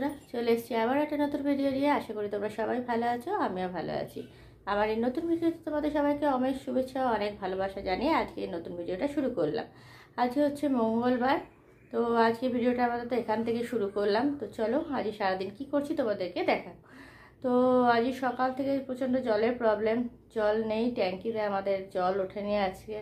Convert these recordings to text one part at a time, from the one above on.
বন্ধুরা, চলে এসেছি আবার একটা নতুন ভিডিও নিয়ে। আশা করি তোমরা সবাই ভালো আছো, আমিও ভালো আছি। আমার এই নতুন ভিডিওতে তোমাদের সবাইকে অনেক শুভেচ্ছা ও অনেক ভালোবাসা জানিয়ে আজকে এই নতুন ভিডিওটা শুরু করলাম। আজকে হচ্ছে মঙ্গলবার, তো আজকে ভিডিওটা আপাতত এখান থেকে শুরু করলাম। তো চলো আজ সারাদিন কি করছি তোমাদেরকে দেখা। তো আজ সকাল থেকে প্রচণ্ড জলের প্রবলেম, জল নেই ট্যাঙ্কিতে, আমাদের জল ওঠেনি আজকে,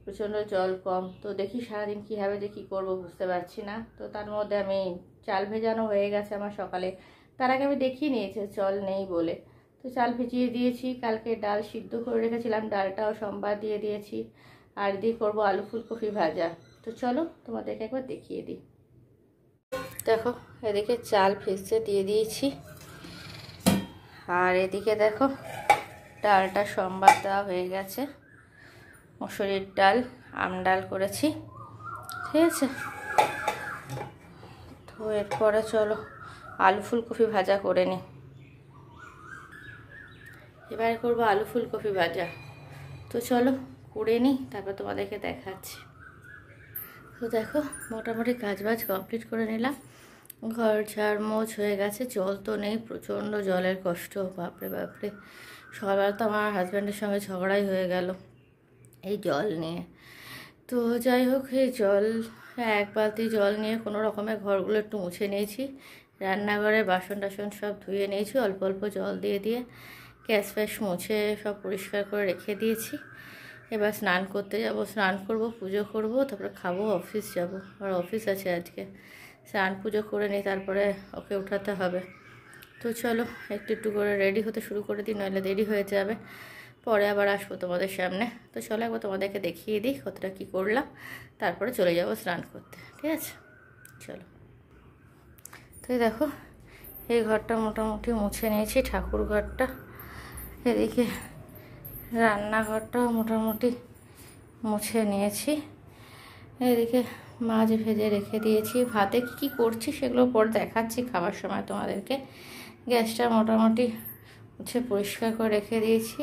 প্রচণ্ড জল কম। তো দেখি সারাদিন কীভাবে যে কী করবো বুঝতে পারছি না। তো তার মধ্যে আমি চাল ভেজানো হয়ে গেছে আমার সকালে, তার আগে আমি দেখিয়ে নিয়েছি জল নেই বলে। তো চাল ভিজিয়ে দিয়েছি, কালকে ডাল সিদ্ধ করে রেখেছিলাম, ডালটাও সোমবার দিয়ে দিয়েছি। আর দিয়ে করবো আলু ফুলকপি ভাজা। তো চলো তোমাদেরকে একবার দেখিয়ে দিই। দেখো এদিকে চাল ভিজতে দিয়ে দিয়েছি, আর এদিকে দেখো ডালটা সোমবার দেওয়া হয়ে গেছে, মসুরির ডাল আম ডাল করেছি, ঠিক আছে। তো এরপরে চলো আলু ফুলকপি ভাজা করে নিই। এবারে করবো আলু ফুলকপি ভাজা। তো চলো করে নিই, তারপর তোমাদেরকে দেখাচ্ছি। তো দেখো মোটামুটি কাজবাজ কমপ্লিট করে নিলাম, ঘর ঝাড় মোছ হয়ে গেছে। জল তো নেই, প্রচণ্ড জলের কষ্ট, বাপরে বাপরে। সকালবেলা তো আমার হাজব্যান্ডের সঙ্গে ঝগড়াই হয়ে গেল এই জল নিয়ে। তো যাই হোক, এই জল এক বালতি জল নিয়ে কোনো রকমে ঘরগুলো একটু মুছে নিয়েছি, রান্নাঘরে বাসন টাসন সব ধুয়ে নিয়েছি অল্প অল্প জল দিয়ে দিয়ে, গ্যাস ফ্যাস মুছে সব পরিষ্কার করে রেখে দিয়েছি। এবার স্নান করতে যাব, স্নান করব, পুজো করব, তারপরে খাবো, অফিস যাব। আর অফিস আছে আজকে, স্নান পুজো করে নিই, তারপরে ওকে উঠাতে হবে। তো চলো একটু একটু করে রেডি হতে শুরু করে দিই, নইলে দেরি হয়ে যাবে, পরে আবার আসবো তোমাদের সামনে। তো চলো একবার তোমাদেরকে দেখিয়ে দিই কতটা কী করলাম, তারপরে চলে যাব স্নান করতে, ঠিক আছে। চলো। তো দেখো এই ঘরটা মোটামুটি মুছে নিয়েছি, ঠাকুর ঘরটা, এদিকে রান্নাঘরটাও মোটামুটি মুছে নিয়েছি, এদিকে মাছ ভেজে রেখে দিয়েছি। ভাতে কী করছি সেগুলো পরে দেখাচ্ছি খাবার সময় তোমাদেরকে। গ্যাসটা মোটামুটি মুছে পরিষ্কার করে রেখে দিয়েছি।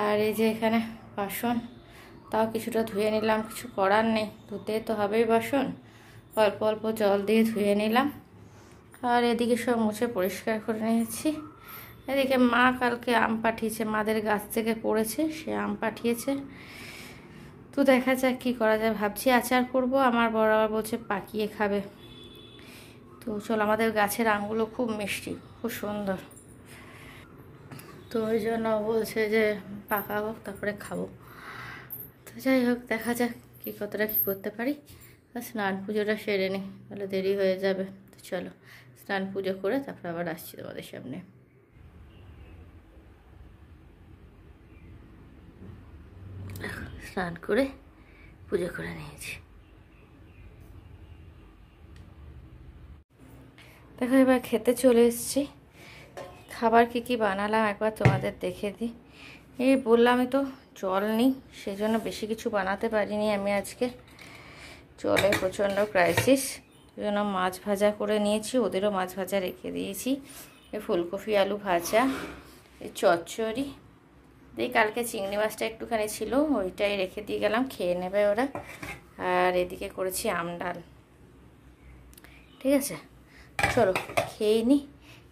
আর এই যে এখানে বাসন, তাও কিছুটা ধুয়ে নিলাম, কিছু করার নেই, ধুতে তো হবেই বাসন, অল্প অল্প জল দিয়ে ধুয়ে নিলাম। আর এদিকে সব মুছে পরিষ্কার করে নিয়েছি। এদিকে মা কালকে আম পাঠিয়েছে, মাদের গাছ থেকে পড়েছে, সে আম পাঠিয়েছে। তো দেখা যাক কী করা যায়, ভাবছি আচার করব। আমার বড় আবার বলছে পাকিয়ে খাবে। তো চল, আমাদের গাছের আমগুলো খুব মিষ্টি, খুব সুন্দর, তো ওই জন্য বলছে যে পাকাবো তারপরে খাবো। তো যাই হোক, দেখা যাক কী কতটা কী করতে পারি। আর স্নান পুজোটা সেরে নিই, তাহলে দেরি হয়ে যাবে। তো চলো স্নান পুজো করে তারপর আবার আসছি তোমাদের সামনে। স্নান করে পুজো করে নিয়েছি। দেখো এবার খেতে চলে এসেছি। খাবার কি কি বানালাম একবার তোমাদের দেখে দিই। এই বললামই তো জল নেই, সেই জন্য বেশি কিছু বানাতে পারিনি আমি আজকে, জলের প্রচণ্ড ক্রাইসিস। সেই জন্য মাছ ভাজা করে নিয়েছি, ওদেরও মাছ ভাজা রেখে দিয়েছি। এই ফুলকপি আলু ভাজা, এই চচ্চড়ি, এই কালকে চিংড়ি মাছটা একটুখানি ছিল, ওইটাই রেখে দিয়ে গেলাম, খেয়ে নেবে ওরা। আর এদিকে করেছি আম ডাল, ঠিক আছে। চলো খেয়ে নিই,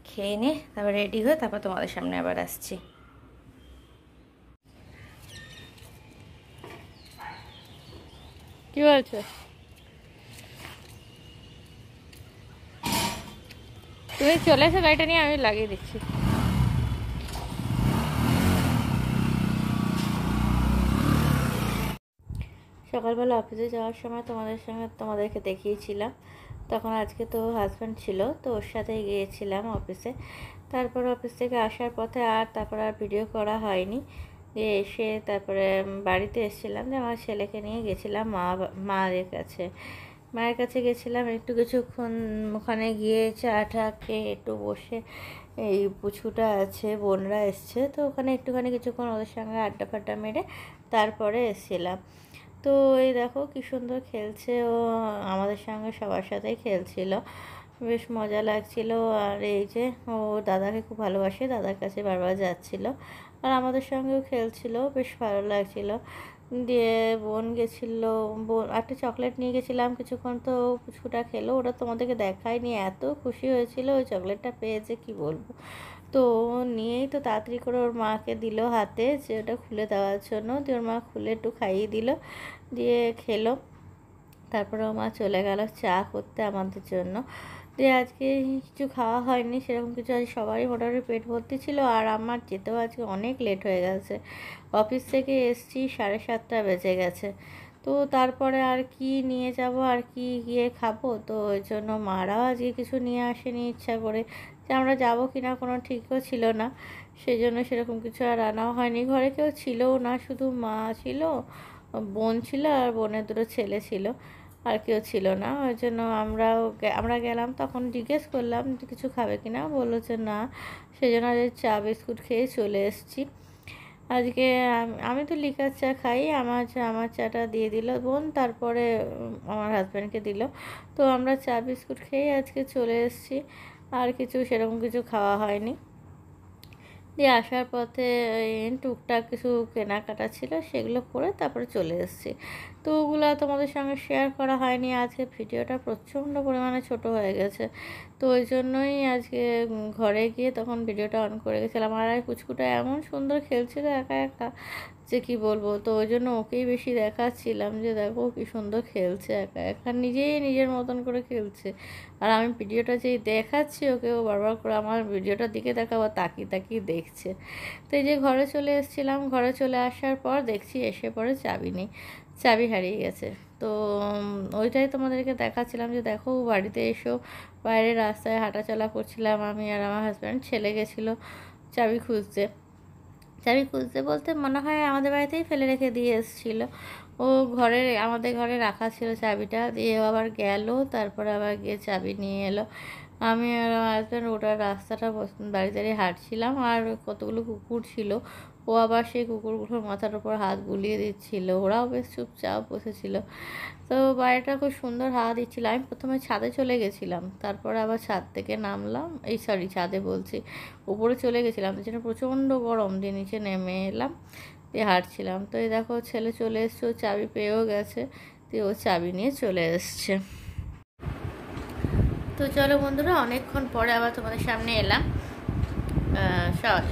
খেয়ে নিয়ে তারপর রেডি হয়ে তারপর তোমাদের সামনে আবার আসছি। কি বলছো? তুমি চলে এসো গাড়িটা নিয়ে, আমি লাগিয়ে দিচ্ছি। সকালবেলা অফিসে যাওয়ার সময় তোমাদেরকে দেখিয়েছিলাম, তখন আজকে তো হাজব্যান্ড ছিল, তো ওর সাথেই গিয়েছিলাম অফিসে। তারপর অফিস থেকে আসার পথে তারপর আর ভিডিও করা হয়নি। দিয়ে এসে তারপরে বাড়িতে এসেছিলাম, যে আমার ছেলেকে নিয়ে গেছিলাম মায়ের কাছে। মায়ের কাছে গেছিলাম, একটু কিছুক্ষণ ওখানে গিয়ে চা টা খেয়ে একটু বসে, এই পুচুটা আছে, বোনরা এসছে, তো ওখানে একটুখানি কিছুক্ষণ ওদের সঙ্গে আড্ডা ফাড্ডা মেরে তারপরে এসেছিলাম। তো এই দেখো কি সুন্দর খেলছে ও, আমাদের সঙ্গে সবার সাথেই খেলছিল, বেশ মজা লাগছিল। আর এই যে ও দাদাকে খুব ভালোবাসে, দাদার কাছে বারবার যাচ্ছিল। আর আমাদের সঙ্গেও খেলছিল, বেশ ভালো লাগছিল। দিয়ে বোন গেছিলো, বোন একটা চকলেট নিয়ে গেছিলাম কিছুক্ষণ, তো কিছুটা খেলো, ওটা তোমাদেরকে দেখায়নি। এত খুশি হয়েছিল ওই চকলেটটা পেয়েছে কি বলবো। তো নিয়েই তো তাড়াতাড়ি করে ওর মাকে দিল হাতে যে ওটা খুলে দেওয়ার জন্য, দিয়ে ওর মা খুলে একটু খাইয়ে দিল, দিয়ে খেলো। তারপরে ওর মা চলে গেল চা করতে আমাদের জন্য। দিয়ে আজকে কিছু খাওয়া হয়নি সেরকম কিছু, আজ সবারই মোটামুটি পেট ভর্তি ছিল। আর আমার যেতেও আজকে অনেক লেট হয়ে গেছে, অফিস থেকে এসছি 7:30 বেজে গেছে। তো তারপরে আর কি নিয়ে যাব, আর কি গিয়ে খাবো, তো ওই জন্য মারাও আজকে কিছু নিয়ে আসেনি ইচ্ছা করে, যে আমরা যাবো কি না কোনো ঠিকও ছিল না, সেই জন্য সেরকম কিছু আর আনাও হয়নি। ঘরে কেউ ছিলও না, শুধু মা ছিল, বোন ছিল আর বোনের দুটো ছেলে ছিল, আর কেউ ছিল না। ওই জন্য আমরা গেলাম, তখন জিজ্ঞেস করলাম যে কিছু খাবে কি না, বললো যে না। সেই জন্য আজ চা বিস্কুট খেয়ে চলে এসেছি। আজকে আমি তো লিকার চা খাই, আমার চাটা দিয়ে দিল বোন, তারপরে আমার হাজব্যান্ডকে দিল। তো আমরা চা বিস্কুট খেয়ে আজকে চলে এসেছি, আর কিছু সেরকম কিছু খাওয়া হয়নি। দিয়ে আসার পথে টুকটাক কিছু কেনাকাটা ছিল, সেগুলো করে তারপরে চলে এসেছি। তো ওগুলো তোমাদের সঙ্গে শেয়ার করা হয়নি। আজকে ভিডিওটা প্রচণ্ড পরিমাণে ছোট হয়ে গেছে, তো ওই জন্যই আজকে ঘরে গিয়ে তখন ভিডিওটা অন করে গেছিলাম। আর পুচকুটা এমন সুন্দর খেলছিল একা একা যে কি বলবো, তো ওই জন্য ওকেই বেশি দেখাচ্ছিলাম যে দেখো কি সুন্দর খেলছে একা একা, নিজেই নিজের মতন করে খেলছে। আর আমি ভিডিওটা যেই দেখাচ্ছি ওকে, ও বারবার করে আমার ভিডিওটার দিকে আবার তাকিয়ে তাকিয়ে দেখছে। তো এই যে ঘরে চলে এসেছিলাম, ঘরে চলে আসার পর দেখছি এসে পরে চাবি নেই, চাবি হারিয়ে গেছে। তো ওইটাই তোমাদেরকে দেখাচ্ছিলাম যে দেখো বাড়িতে এসো, বাইরে রাস্তায় হাঁটাচলা করছিলাম আমি আর আমার হাজব্যান্ড, ছেলে গেছিলো চাবি খুঁজতে। চাবি খুঁজতে বলতে মনে হয় আমাদের বাড়িতেই ফেলে রেখে দিয়ে এসেছিলো। ও আমাদের ঘরে রাখা ছিল চাবিটা, দিয়ে আবার গেল, তারপরে আবার গিয়ে চাবি নিয়ে এলো। আমি আর আমার হাজব্যান্ড ওটা রাস্তাটা দাঁড়িয়ে দাঁড়িয়ে হাঁটছিলাম, আর কতগুলো কুকুর ছিল, ও আবার সেই কুকুরগুলোর মাথার উপর হাত বুলিয়ে দিচ্ছিল, ওরাও বেশ চুপচাপ বসেছিল। তো বাড়িটা খুব সুন্দর হাওয়া দিচ্ছিল। আমি প্রথমে ছাদে চলে গেছিলাম, তারপরে আবার ছাদ থেকে নামলাম, ছাদে বলছি, উপরে চলে গেছিলাম, যেটা প্রচণ্ড গরম, দিয়ে নিচে নেমে এলাম, দিয়ে হাঁটছিলাম। তো এই দেখো ছেলে চলে এসছে, ও চাবি পেয়েও গেছে, দিয়ে ও চাবি নিয়ে চলে এসছে। তো চলো বন্ধুরা, অনেকক্ষণ পরে আবার তোমাদের সামনে এলাম।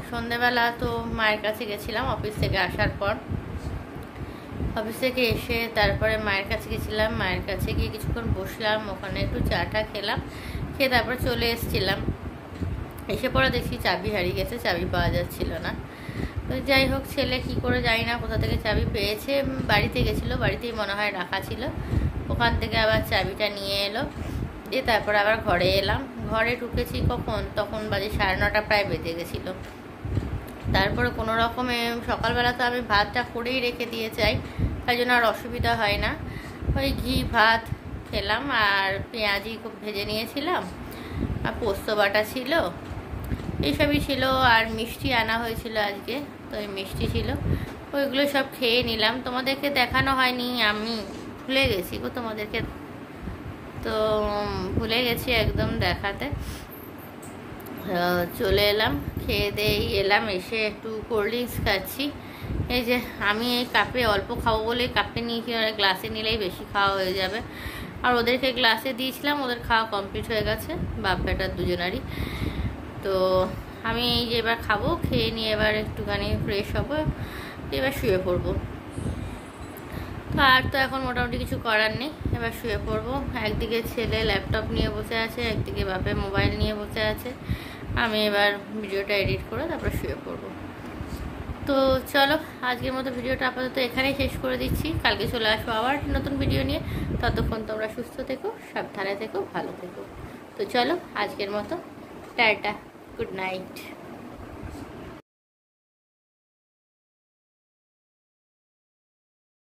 সন্ধেবেলা তো মায়ের কাছে গেছিলাম অফিস থেকে আসার পর, অফিস থেকে এসে তারপরে মায়ের কাছে গেছিলাম, মায়ের কাছে গিয়ে কিছুক্ষণ বসলাম, ওখানে একটু চাটা খেলাম, খেয়ে তারপর চলে এসেছিলাম। এসে পরে দেখছি চাবি হারিয়ে গেছে, চাবি পাওয়া যাচ্ছিল না। তো যাই হোক, ছেলে কি করে জানি না কোথা থেকে চাবি পেয়েছে, বাড়িতে গেছিলো, বাড়িতেই মনে হয় রাখা ছিল, ওখান থেকে আবার চাবিটা নিয়ে এলো। দিয়ে তারপর আবার ঘরে এলাম, ঘরে ঢুকেছি কখন, তখন বাজে 9:30 প্রায় বেজে গেছিলো। তারপরে কোনো রকমে সকালবেলা তো আমি ভাতটা করেই রেখে দিয়ে যাই, তাই জন্য আর অসুবিধা হয় না। ওই ঘি ভাত খেলাম, আর পেঁয়াজি খুব ভেজে নিয়েছিলাম, আর পোস্ত বাটা ছিল, এইসবই ছিল। আর মিষ্টি আনা হয়েছিল আজকে, তো ওই মিষ্টি ছিল, ওইগুলো সব খেয়ে নিলাম। তোমাদেরকে দেখানো হয়নি, আমি ভুলে গেছি গো তোমাদেরকে, তো ভুলে গেছি একদম দেখাতে। চলে এলাম, খেয়ে দিয়ে এলাম, এসে একটু কোল্ড ড্রিঙ্কস খাচ্ছি। এই যে আমি এই কাপে অল্প খাবো বলে কাপে নিয়েছি, আর গ্লাসে নিলেই বেশি খাওয়া হয়ে যাবে। আর ওদেরকে গ্লাসে দিয়েছিলাম, ওদের খাওয়া কমপ্লিট হয়ে গেছে, বাপ বেটার দুজনারই। তো আমি এই যে এবার খাবো, খেয়ে নিয়ে এবার একটুখানি ফ্রেশ হবো, এবার শুয়ে পড়বো। তো আর তো এখন মোটামুটি কিছু করার নেই, এবার শুয়ে পড়বো। একদিকে ছেলে ল্যাপটপ নিয়ে বসে আছে, একদিকে বাপে মোবাইল নিয়ে বসে আছে, আমি এবার ভিডিওটা এডিট করে তারপর শুয়ে পড়বো। তো চলো, আজকের মতো ভিডিওটা আপাতত এখানেই শেষ করে দিচ্ছি, কালকে চলে আসবো আবার নতুন ভিডিও নিয়ে। ততক্ষণ তোমরা সুস্থ থেকো, সাবধানে থেকো, ভালো থেকো। তো চলো আজকের মতো টাটা, গুড নাইট।